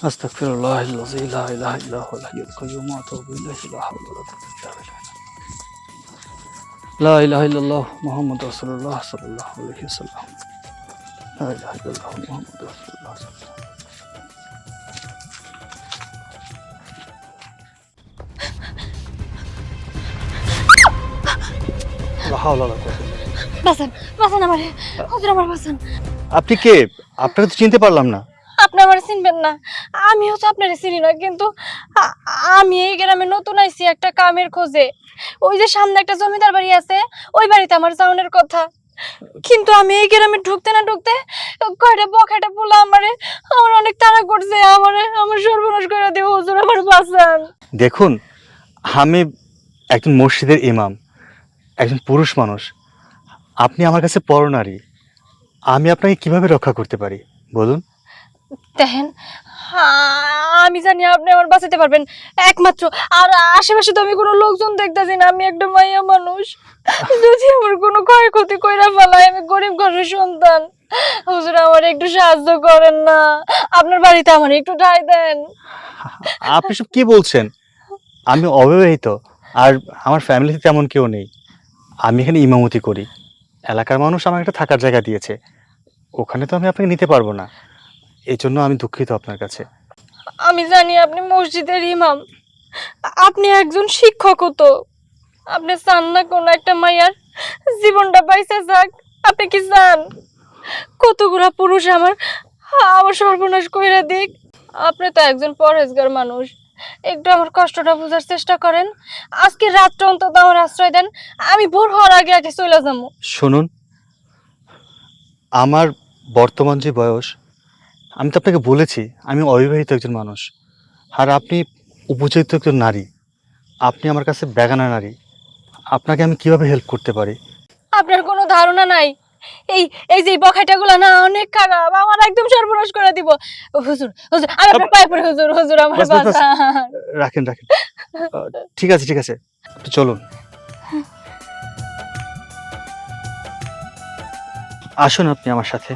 আস্তাগফিরুল্লাহিল্লাযী লা ইলাহা ইল্লা হুয়াল হাইয়ুল কাইয়্যুম ওয়া আতুবু ইলাইহি লা হাওলা ওয়া লা কুওয়াতা ইল্লা বিল্লাহ লা ইলাহা ইল্লাল্লাহ মুহাম্মাদুর রাসূলুল্লাহ সাল্লাল্লাহু আলাইহি ওয়াসাল্লাম লা ইলাহা ইল্লাল্লাহ মুহাম্মাদুর রাসূলুল্লাহ লা হাওলা ওয়া লা কুওয়াতা ইল্লা বিল্লাহ। বাঁচান, বাঁচান আমারে, হুজুর আমার বাঁচান। আপনি কে? আপনাকে তো চিনতে পারলাম না। আপনি আমারে চিনবেন না, আমি হচ্ছে আপনারে চিনি না, কিন্তু আ- আমি এই গ্রামে নতুন আইছি একটা কামের খোঁজে। ওই যে সামনে একটা জমিদার বাড়ি আছে, ওই বাড়িতে আমার যাওয়ানোর কথা। কিন্তু আমি এই গ্রামে ঢুকতে না ঢুকতে কয়টা বখাটা পোলা আমার অনেক তাড়া করছে, আমার সর্বনাশ করে দিব। হুজুর আমার বাঁচান। দেখুন, আমি একজন মসজিদের ইমাম, একজন পুরুষ মানুষ। আপনি আমার কাছে পরনারী। আমি আপনাকে কিভাবে রক্ষা করতে পারি বলুন? দেখেন, আমি জানি আপনি আমার বাঁচাতে পারবেন একমাত্র। আর আশেপাশে তো আমি কোনো লোকজন দেখতেছি না, আমি একটা মাইয়া মানুষ। যদি আমার কোনো ক্ষয়ক্ষতি কইরা ফেলায়, আমি গরিব ঘরের সন্তান। হুজুর আমার একটু সাহায্য করেন না, আপনার বাড়িতে আমার একটু ঠাঁই দেন। আপনি সব কি বলছেন? আমি অবিবাহিত, আর আমার ফ্যামিলিতে তেমন কেউ নেই। আমি এখানে ইমামতি করি। এলাকার মানুষ আমাকে একটা থাকার জায়গা দিয়েছে, ওখানে তো আমি আপনাকে নিতে পারবো না। এই জন্য আমি দুঃখিত আপনার কাছে। আমি জানি আপনি মসজিদের ইমাম, আপনি একজন শিক্ষকও তো। আপনি চান না কোনো একটা মাইয়ার জীবনটা বাইসে যাক? আপনি কি চান কতগুলা পুরুষ আমার আমার সর্বনাশ কইরা দিক? আপনি তো একজন পরহেজগার মানুষ, একটু আমার কষ্টটা বোঝার চেষ্টা করেন। আজকে রাতটা অন্তত আমার আশ্রয় দেন, আমি ভোর হওয়ার আগে আগে চলে যাবো। শুনুন, আমার বর্তমান যে বয়স, আমি তো আপনাকে বলেছি আমি অবিবাহিত একজন মানুষ। আর আপনি উপযুক্ত একজন নারী, আপনি আমার কাছে বেগানা নারী। আপনাকে আমি কিভাবে হেল্প করতে পারি? আপনার কোনো ধারণা নাই, এই এই যে বখাটাগুলো না অনেক খারাপ, আমার একদম সর্বনাশ করে দিব। হুজুর, হুজুর আমি আপনার পায়ে পড়ি, হুজুর, হুজুর আমার বাস বাস বাস, বাঁচান। রাখেন রাখেন। ঠিক আছে ঠিক আছে, আপনি চলুন। আসুন আপনি আমার সাথে।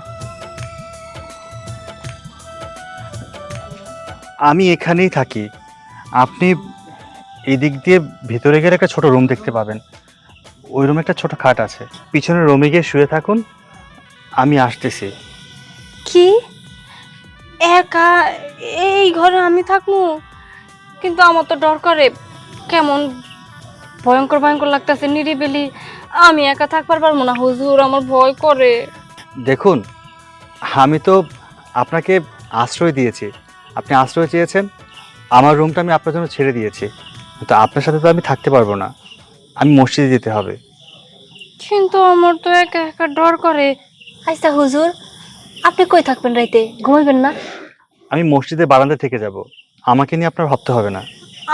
আমি এখানেই থাকি। আপনি এই দিক দিয়ে ভিতরে গেলে একটা ছোট রুম দেখতে পাবেন। ওই রুমে একটা ছোট খাট আছে, পিছনের রুমে গিয়ে শুয়ে থাকুন, আমি আসতেছি। কি একা এই ঘরে আমি থাকবো? কিন্তু আমার তো ডর করে, কেমন ভয়ঙ্কর ভয়ঙ্কর লাগতেছে, নিরিবিলি। আমি একা থাকবার পারবো না হুজুর, আমার ভয় করে। দেখুন, আমি তো আপনাকে আশ্রয় দিয়েছি, আপনি আশ্রয় চেয়েছেন, আমার রুমটা আমি আপনার জন্য ছেড়ে দিয়েছি। কিন্তু আপনার সাথে তো আমি থাকতে পারবো না, আমি মসজিদে যেতে হবে। কিন্তু আমার তো একা একা ডর করে। আচ্ছা হুজুর, আপনি কই থাকবেন রাইতে? ঘুমাইবেন না? আমি মসজিদের বারান্দা থেকে যাব, আমাকে নিয়ে আপনার ভাবতে হবে না।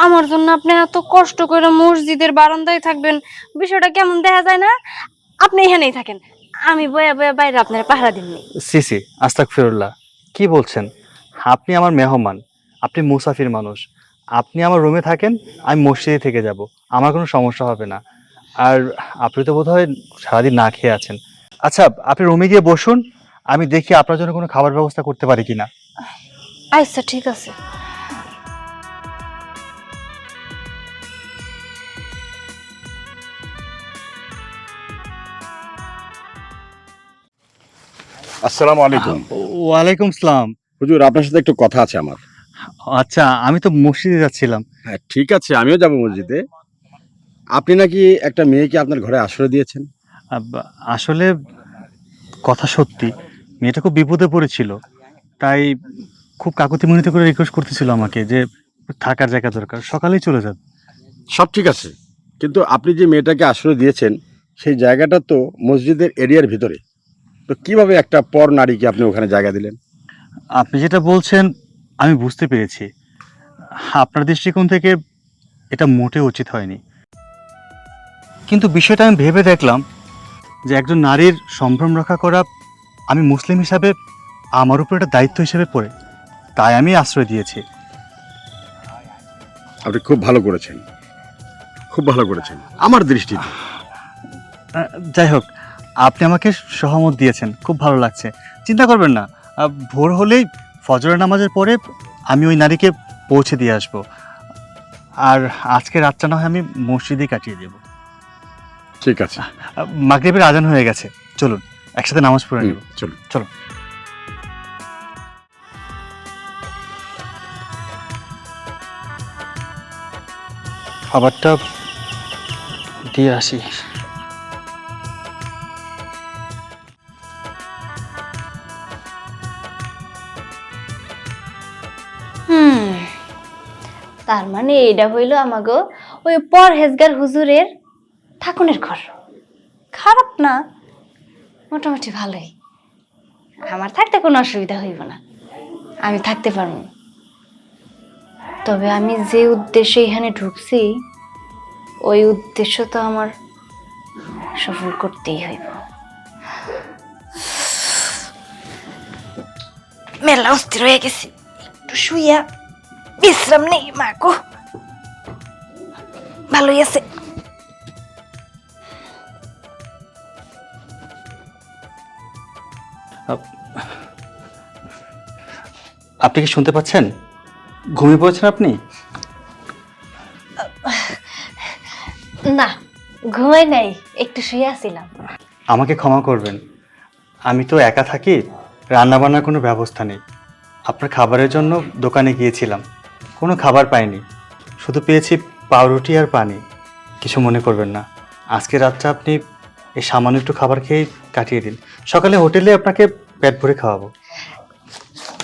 আমার জন্য আপনি এত কষ্ট করে মসজিদের বারান্দায় থাকবেন, বিষয়টা কেমন দেখা যায় না? আপনি এখানেই থাকেন, আমি বয়া বয়া বাইরে আপনার পাহারা দিননি। সিসি, আস্তাগফিরুল্লাহ, কি বলছেন? আপনি আমার মেহমান, আপনি মুসাফির মানুষ। আপনি আমার রুমে থাকেন, আমি মসজিদে থেকে যাব, আমার কোনো সমস্যা হবে না। আর আপনি তো বোধহয় সারাদিন না খেয়ে আছেন। আচ্ছা, আপনি রুমে গিয়ে বসুন, আমি দেখি আপনার জন্য কোনো খাবার ব্যবস্থা করতে পারি কিনা। আচ্ছা ঠিক আছে। আসসালামু আলাইকুম। ওয়ালাইকুম সালাম। হুজুর, আপনার সাথে একটু কথা আছে আমার। আচ্ছা, আমি তো মসজিদে যাচ্ছিলাম। হ্যাঁ, ঠিক আছে, আমিও যাব মসজিদে। আপনি নাকি একটা মেয়েকে আপনার ঘরে আশ্রয় দিয়েছেন? আসলে কথা সত্যি, মেয়েটা খুব বিপদে পড়েছিল, তাই খুব কাকুতি মিনতি করে রিকোয়েস্ট করতেছিল আমাকে যে থাকার জায়গা দরকার, সকালেই চলে যাবে। সব ঠিক আছে, কিন্তু আপনি যে মেয়েটাকে আশ্রয় দিয়েছেন সেই জায়গাটা তো মসজিদের এরিয়ার ভিতরে। তো কিভাবে একটা পর নারীকে আপনি ওখানে জায়গা দিলেন? আপনি যেটা বলছেন আমি বুঝতে পেরেছি, আপনার দৃষ্টিকোণ থেকে এটা মোটেও উচিত হয়নি। কিন্তু বিষয়টা আমি ভেবে দেখলাম যে একজন নারীর সম্ভ্রম রক্ষা করা আমি মুসলিম হিসাবে আমার উপর একটা দায়িত্ব হিসেবে পড়ে, তাই আমি আশ্রয় দিয়েছি। আপনি খুব ভালো করেছেন, খুব ভালো করেছেন আমার দৃষ্টিতে। যাই হোক, আপনি আমাকে সহমত দিয়েছেন, খুব ভালো লাগছে। চিন্তা করবেন না, ভোর হলেই ফজরের নামাজের পরে আমি ওই নারীকে পৌঁছে দিয়ে আসব। আর আজকে রাতটা না হয় আমি মসজিদে কাটিয়ে দেব। ঠিক আছে, মাগরিবের আজান হয়ে গেছে, চলুন একসাথে নামাজ পড়ে নেব। চলুন। চলো। খাবারটা দিয়ে আসি। তার মানে এটা হইলো আমাগো ওই পরহেজগার হুজুরের ঠাকুরের ঘর। খারাপ না, মোটামুটি ভালোই। আমার থাকতে কোনো অসুবিধা হইব না, আমি থাকতে পারবো। তবে আমি যে উদ্দেশ্যে এখানে ঢুকছি ওই উদ্দেশ্য তো আমার সফল করতেই হইব। মেলা অস্থির হয়ে গেছি, একটু শুইয়া বিশ্রাম নেই। মা গো, ভালোই আছে। আপনি কি শুনতে পাচ্ছেন? ঘুমিয়ে পড়েছেন আপনি? না, ঘুমাই নাই, একটু শুয়ে আছিলাম। আমাকে ক্ষমা করবেন, আমি তো একা থাকি, রান্নাবান্নার কোনো ব্যবস্থা নেই। আপনার খাবারের জন্য দোকানে গিয়েছিলাম, কোনো খাবার পাইনি, শুধু পেয়েছি পাউরুটি আর পানি। কিছু মনে করবেন না, আজকে রাতটা আপনি এই সামান্য একটু খাবার খেয়ে কাটিয়ে দিন, সকালে হোটেলে আপনাকে পেট ভরে খাওয়াবো।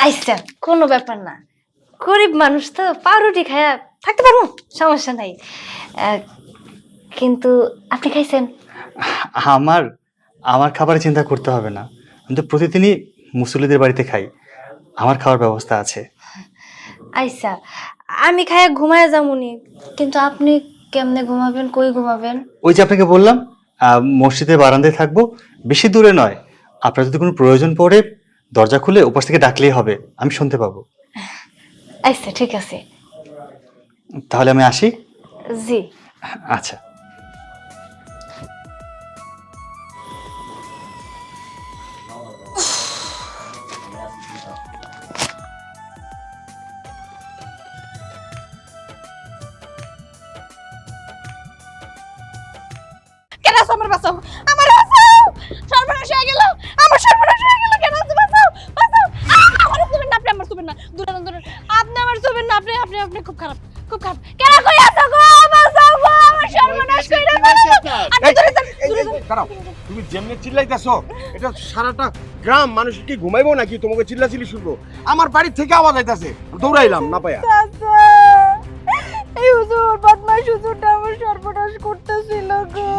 আচ্ছা, কোনো ব্যাপার না, গরিব মানুষ তো পাউরুটি খায়া থাকতে পারবো, সমস্যা নাই। কিন্তু আপনি খাইছেন? আমার আমার খাবারের চিন্তা করতে হবে না, আমি তো প্রতিদিনই মুসল্লিদের বাড়িতে খাই, আমার খাওয়ার ব্যবস্থা আছে। আচ্ছা, আমি খায়া ঘুমায় যামুনি, কিন্তু আপনি কেমনে ঘুমাবেন, কই ঘুমাবেন? ওই যে আপনাকে বললাম, মসজিদের বারান্দায় থাকবো, বেশি দূরে নয়। আপনার যদি কোনো প্রয়োজন পড়ে দরজা খুলে উপর থেকে ডাকলেই হবে, আমি শুনতে পাবো। আচ্ছা, ঠিক আছে। তাহলে আমি আসি। জি। আচ্ছা। কেন আছো? আমার বাঁচাও, আমার বাঁচাও, সর্বনাশ হয়ে গেল, আমার সর্বনাশ হয়ে গেল। কেন আছো? বাঁচাও, বাঁচাও। আমার ছুবেন না আপনি, আমার ছুবেন না, দূরে যান, দূরে। আপনি আমার ছুবেন না, আপনি আপনি আপনি খুব খারাপ, খুব খারাপ। কেন কই আছো গো? বাঁচাও গো, আমার সর্বনাশ কইরা ফেললো। আপনি দূরে যান, দূরে যান। দাঁড়াও, তুমি যেমনে চিল্লাইতেছো, এটা সারাটা গ্রাম মানুষ কি ঘুমাইবো নাকি তোমাকে চিল্লাচিল্লি শুনবো? আমার বাড়ি থেকে আওয়াজ আইতাছে, দৌড়াইলাম না পায়া। চাচা, এই হুজুর, বদমাশ হুজুরটা আমার সর্বনাশ করতেছিল গো।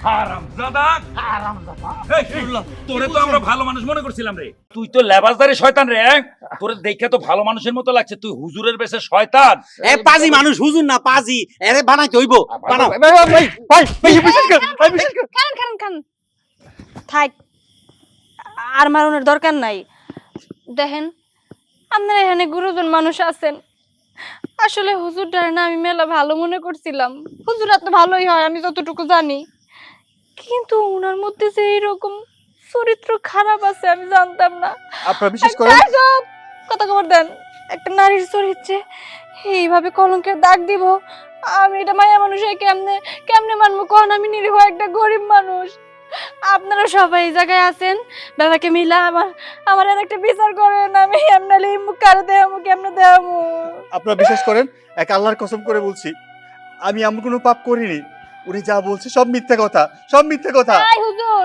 হারামজাদা, হারামজাদা। এই শুনলাম, তোরে তো আমরা ভালো মানুষ মনে করছিলাম রে, তুই তো লেবাসদারি শয়তান রে। তোরে দেখে তো ভালো মানুষের মতো লাগছে, তুই হুজুরের বেশে শয়তান। এ পাজি মানুষ, হুজুর না পাজি, এরে বানাইতে হইব। বানাও। খান থাক, আর মারুনের দরকার নাই। দেখেন, আপনারা এখানে গুরুজন মানুষ আছেন, আসলে হুজুরটার না আমি মেলা ভালো মনে করছিলাম। হুজুরা তো ভালোই হয়, আমি যতটুকু জানি, কিন্তু ওনার মধ্যে যে এইরকম চরিত্র খারাপ আছে আমি জানতাম না। আপনারা বিশেষ করে কথা খবর দেন, একটা নারীর চরিত্রে এইভাবে কলঙ্কের দাগ দিব, আমি এটা মায়া মানুষ কেমনে কেমনে মানবো? কখন আমি নিরীহ একটা গরিব মানুষ। আপনারা সবাই এই জায়গায় আছেন, বাবাকে মিলা আমার আমার আর একটা বিচার করেন। আমি এমনালি মুখ কারে দেয়ামু, কেমনে দেয়ামু? আপনারা বিশ্বাস করেন, এক আল্লাহর কসম করে বলছি, আমি এমন কোনো পাপ করিনি। উনি যা বলছে সব মিথ্যা কথা, সব মিথ্যা কথা। এই হুজুর,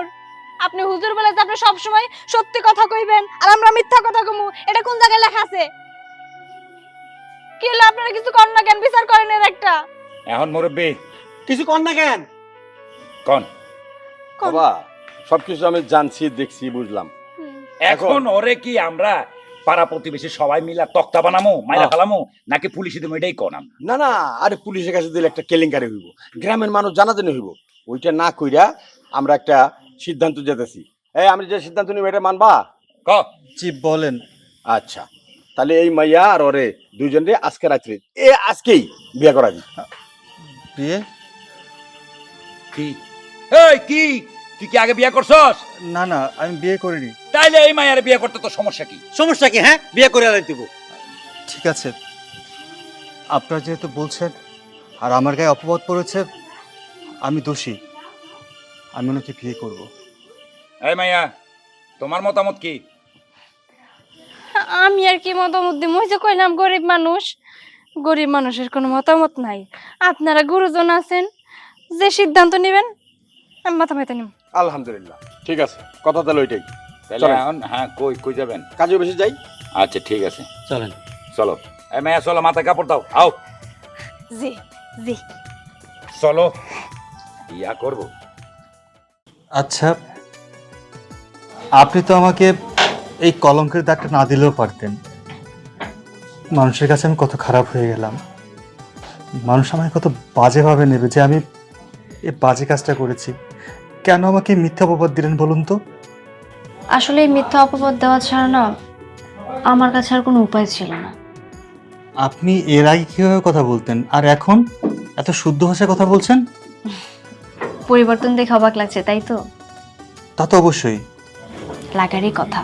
আপনি হুজুর বলে যে আপনি সব সময় সত্যি কথা কইবেন আর আমরা মিথ্যা কথা কমু, এটা কোন জায়গায় লেখা আছে? কি হলো, আপনারা কিছু করেন না কেন? বিচার করেন এর একটা। এখন মুরব্বি কিছু কর না কেন? কোন বাবা, সবকিছু আমি জানছি, দেখছি, বুঝলাম। এখন ওরে কি আমরা পাড়া প্রতিবেশী সবাই মিলা তক্তা বানামো, মাইলা ফেলামো, নাকি পুলিশে দেবো? এটাই কোন। না না, আরে পুলিশের কাছে দিলে একটা কেলেঙ্কারি হইব, গ্রামের মানুষ জানাজানি হইব। ওইটা না কইরা আমরা একটা সিদ্ধান্ত যেতেছি। এই আমি যে সিদ্ধান্ত নিব এটা মানবা? ক জি বলেন। আচ্ছা, তাহলে এই মাইয়া আর ওরে দুইজনরে আজকে রাত্রে আজকেই বিয়ে করা দিই। বিয়ে? কি? এই কি, তুই কি আগে বিয়ে করছস? না না, আমি বিয়ে করিনি। তাইলে এই মায়ের বিয়ে করতে তো সমস্যা কি? সমস্যা কি? হ্যাঁ, বিয়ে করে আলাই দিব। ঠিক আছে, আপনারা যেহেতু বলছেন আর আমার গায়ে অপবাদ পড়েছে, আমি দোষী, আমি ওনাকে বিয়ে করব। এই মাইয়া, তোমার মতামত কি? আমি আর কি মতামত দিব? ওই যে কইলাম গরিব মানুষ, গরিব মানুষের কোনো মতামত নাই। আপনারা গুরুজন আছেন, যে সিদ্ধান্ত নেবেন আমি মাথা ব্যথা নিব। আলহামদুলিল্লাহ, ঠিক আছে, কথা তাহলে ওইটাই। তাহলে চলেন। এখন হ্যাঁ, কই কই যাবেন? কাজে বেশি যাই। আচ্ছা ঠিক আছে, চলেন। চলো। এই মাইয়া চলো, মাথায় কাপড় দাও, আও জি জি। চলো, ইয়া করবো। আচ্ছা, আপনি তো আমাকে এই কলঙ্কের দাগটা না দিলেও পারতেন। মানুষের কাছে আমি কত খারাপ হয়ে গেলাম, মানুষ আমাকে কত বাজেভাবে নেবে যে আমি এই বাজে কাজটা করেছি। কেন আমাকে মিথ্যা অপবাদ দিলেন বলুন তো? আসলে এই মিথ্যা অপবাদ দেওয়া ছাড়া না আমার কাছে আর কোনো উপায় ছিল না। আপনি এর আগে কিভাবে কথা বলতেন আর এখন এত শুদ্ধ ভাষায় কথা বলছেন? পরিবর্তন দেখে অবাক লাগছে, তাই তো? তা তো অবশ্যই। লাগারই কথা।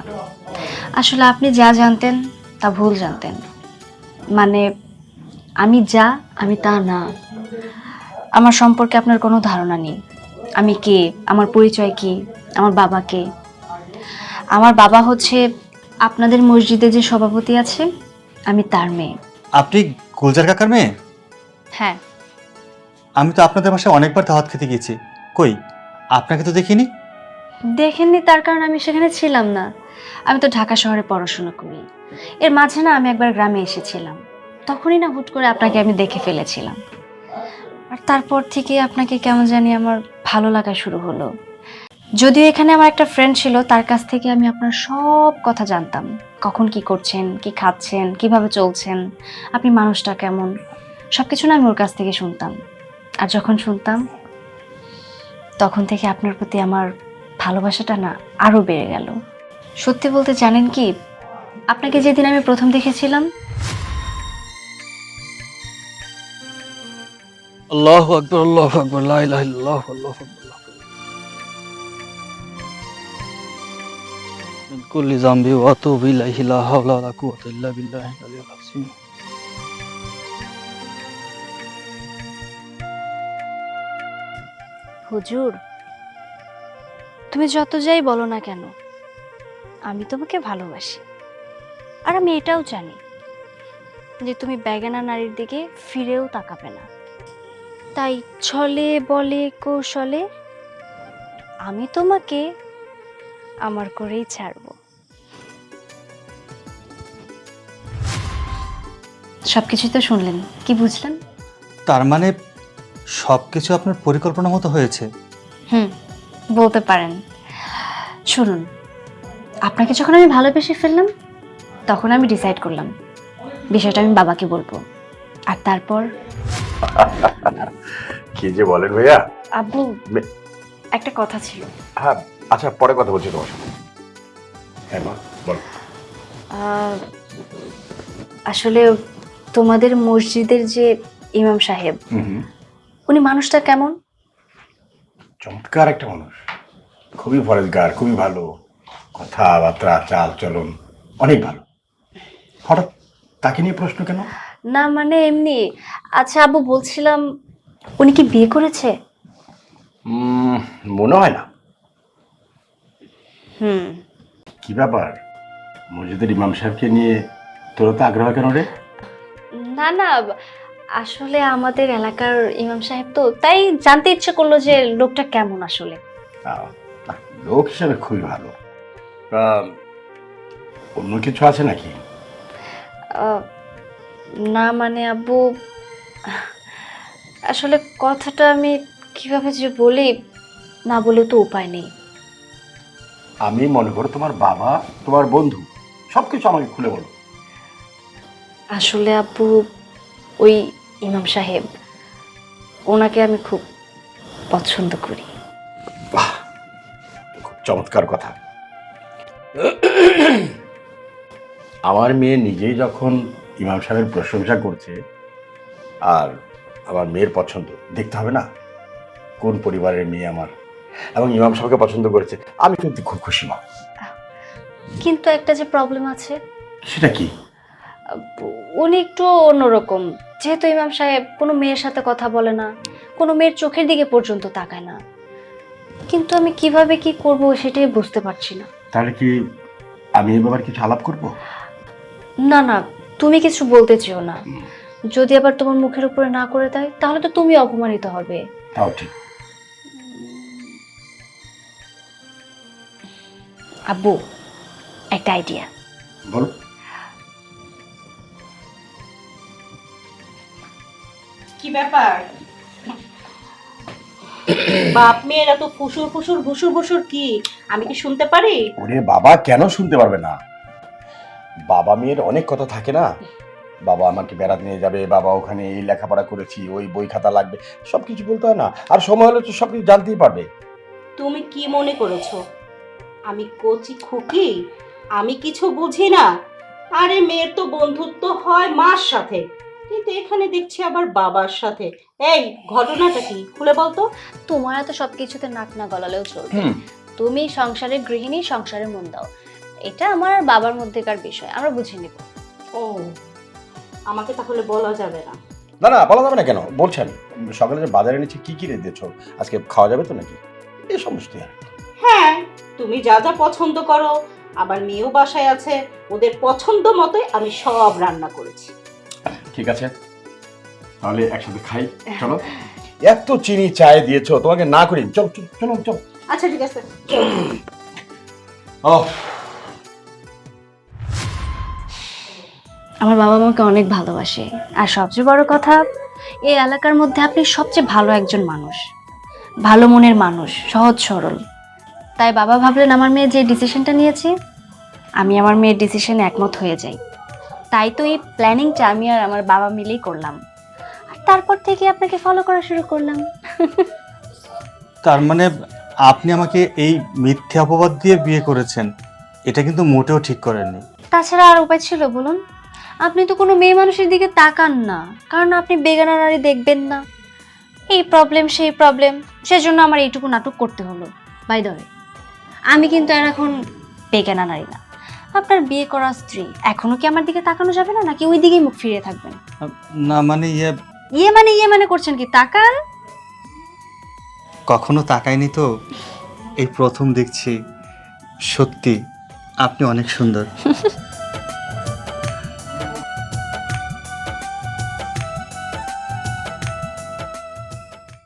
আসলে আপনি যা জানতেন তা ভুল জানতেন। মানে আমি যা, আমি তা না। আমার সম্পর্কে আপনার কোনো ধারণা নেই। আমি কে, আমার পরিচয় কি, আমার বাবা কে। আমার বাবা হচ্ছে আপনাদের মসজিদে যে সভাপতি আছে, আমি তার মেয়ে। আপনি গুলজার কাকার মেয়ে? হ্যাঁ। আমি তো আপনাদের বাসায় অনেকবার দাওয়াত খেতে গেছি, কই আপনাকে তো দেখিনি। দেখেননি তার কারণ আমি সেখানে ছিলাম না। আমি তো ঢাকা শহরে পড়াশোনা করি। এর মাঝে না আমি একবার গ্রামে এসেছিলাম, তখনই না হুট করে আপনাকে আমি দেখে ফেলেছিলাম। আর তারপর থেকে আপনাকে কেমন জানি আমার ভালো লাগা শুরু হলো। যদিও এখানে আমার একটা ফ্রেন্ড ছিল, তার কাছ থেকে আমি আপনার সব কথা জানতাম। কখন কি করছেন, কি খাচ্ছেন, কিভাবে চলছেন, আপনি মানুষটা কেমন, সবকিছু না আমি ওর কাছ থেকে শুনতাম। আর যখন শুনতাম তখন থেকে আপনার প্রতি আমার ভালোবাসাটা না আরো বেড়ে গেল। সত্যি বলতে জানেন কি, আপনাকে যেদিন আমি প্রথম দেখেছিলাম, আল্লাহু আকবার, আল্লাহু আকবার, লা ইলাহা ইল্লাল্লাহ, আল্লাহু আকবার। মিন কুল্লি যামবি ওয়া আতুবু ইলাইহি, লা হাওলা ওয়া লা কুওয়াতা ইল্লা বিল্লাহিল আলিয়্যিল আযীম। হুজুর, তুমি যত যাই বলো না কেন, আমি তোমাকে ভালোবাসি। আর আমি এটাও জানি যে তুমি বেগানা নারীর দিকে ফিরেও তাকাবে না। তাই ছলে বলে কৌশলে আমি তোমাকে আমার করেই ছাড়বো। সবকিছুই তো শুনলেন, কি বুঝলেন? তার মানে সবকিছু আপনার পরিকল্পনা মতো হয়েছে? বলতে পারেন। শুনুন, আপনাকে যখন আমি ভালোবেসে ফেললাম তখন আমি ডিসাইড করলাম বিষয়টা আমি বাবাকে বলবো। আর তারপর কি যে বলেন ভাইয়া। আব্বু, একটা কথা ছিল। হ্যাঁ, আচ্ছা, পরে কথা বলছি তোমার সাথে। হ্যাঁ মা, বলো। আসলে তোমাদের মসজিদের যে ইমাম সাহেব, উনি মানুষটা কেমন? চমৎকার একটা মানুষ, খুবই ফরেজগার, খুবই ভালো, কথাবার্তা, চাল চলন অনেক ভালো। হঠাৎ তাকে নিয়ে প্রশ্ন কেন? না মানে এমনি। আচ্ছা আব্বু, বলছিলাম উনি কি বিয়ে করেছে? মনে হয় না। হুম। কি ব্যাপার, মসজিদের ইমাম সাহেবকে নিয়ে তোর তো আগ্রহ কেন রে? না না, আসলে আমাদের এলাকার ইমাম সাহেব তো, তাই জানতে ইচ্ছে করলো যে লোকটা কেমন আসলে। লোক হিসাবে খুবই ভালো। অন্য কিছু আছে নাকি? না মানে আব্বু, আসলে কথাটা আমি কিভাবে যে বলি, না বলে তো উপায় নেই। আমি মনে করো তোমার বাবা, তোমার বন্ধু, সবকিছু আমাকে খুলে বলো। আসলে আব্বু, ওই ইমাম সাহেব, ওনাকে আমি খুব পছন্দ করি। বাহ, খুব চমৎকার কথা। আমার মেয়ে নিজেই যখন ইমাম সাহেবের প্রশংসা করছে, আর আমার মেয়ের পছন্দ, দেখতে হবে না কোন পরিবারের মেয়ে আমার, এবং ইমাম সাহেবকে পছন্দ করেছে, আমি কিন্তু খুব খুশি মা। কিন্তু একটা যে প্রবলেম আছে। সেটা কি? উনি একটু অন্যরকম। যেহেতু ইমাম সাহেব কোনো মেয়ের সাথে কথা বলে না, কোনো মেয়ের চোখের দিকে পর্যন্ত তাকায় না, কিন্তু আমি কিভাবে কি করব সেটাই বুঝতে পারছি না। তাহলে কি আমি এ ব্যাপারে কিছু আলাপ করব? না না, তুমি কিছু বলতে চেও না। যদি আবার তোমার মুখের উপরে না করে দেয় তাহলে তো তুমি অপমানিত হবে। তাও ঠিক। আব্বু, একটা আইডিয়া। বলো। কি ব্যাপার? বাপ মেয়েরা তো ফুসুর ফুসুর ভুসুর ভুসুর কি আমি কি শুনতে পারি? ওরে বাবা, কেন শুনতে পারবে না? বাবা মেয়ের অনেক কথা থাকে না। বাবা আমাকে বেড়াতে নিয়ে যাবে, বাবা ওখানে এই লেখাপড়া করেছি, ওই বই খাতা লাগবে, সবকিছু বলতে হয় না? আর সময় হলে তো সবকিছু জানতেই পারবে। তুমি কি মনে করেছো আমি কচি খুকি? আমি কিছু বুঝি না? আরে মেয়ের তো বন্ধুত্ব হয় মার সাথে, কিন্তু এখানে দেখছি আবার বাবার সাথে। এই ঘটনাটা কি খুলে বলতো। তোমার এত সবকিছুতে নাক না গলালেও চলবে। তুমি সংসারের গৃহিণী, সংসারে মন দাও। এটা আমার আর বাবার মধ্যেকার বিষয়, আমরা বুঝে নেব। ও, আমাকে তাহলে বলা যাবে না? না না, বলা যাবে না কেন? বলছেন সকালে যে বাজারে নিচে কি কি রেট দিয়েছ, আজকে খাওয়া যাবে তো নাকি? এই সমস্ত আর। হ্যাঁ, তুমি যা যা পছন্দ করো, আবার মেয়েও বাসায় আছে, ওদের পছন্দ মতোই আমি সব রান্না করেছি। ঠিক আছে, তাহলে একসাথে খাই। চলো। এত চিনি চায়ে দিয়েছো, তোমাকে না করি? চলো চলো চলো চলো। আচ্ছা ঠিক আছে। ও, আমার বাবা আমাকে অনেক ভালোবাসে, আর সবচেয়ে বড় কথা, এই এলাকার মধ্যে আপনি সবচেয়ে ভালো একজন মানুষ, ভালো মনের মানুষ, সহজ সরল। তাই বাবা ভাবলেন আমার মেয়ে যে ডিসিশনটা নিয়েছে, আমি আমার মেয়ের ডিসিশনে একমত হয়ে যাই। তাই তো এই প্ল্যানিংটা আমি আর আমার বাবা মিলেই করলাম, আর তারপর থেকে আপনাকে ফলো করা শুরু করলাম। তার মানে আপনি আমাকে এই মিথ্যে অপবাদ দিয়ে বিয়ে করেছেন? এটা কিন্তু মোটেও ঠিক করেননি। তাছাড়া আর উপায় ছিল বলুন? আপনি তো কোনো মেয়ে মানুষের দিকে তাকান না, কারণ আপনি বেগানা নারী দেখবেন না। এই প্রবলেম সেই প্রবলেম, সেজন্য আমার এইটুকু নাটক করতে হলো। বাই দ্য ওয়ে, আমি কিন্তু আর এখন বেগানা নারী না, আপনার বিয়ে করা স্ত্রী। এখনো কি আমার দিকে তাকানো যাবে না, নাকি ওই দিকেই মুখ ফিরিয়ে থাকবেন? না মানে ইয়ে মানে করছেন কি? তাকান। কখনো তাকাইনি তো, এই প্রথম দেখছি। সত্যি আপনি অনেক সুন্দর।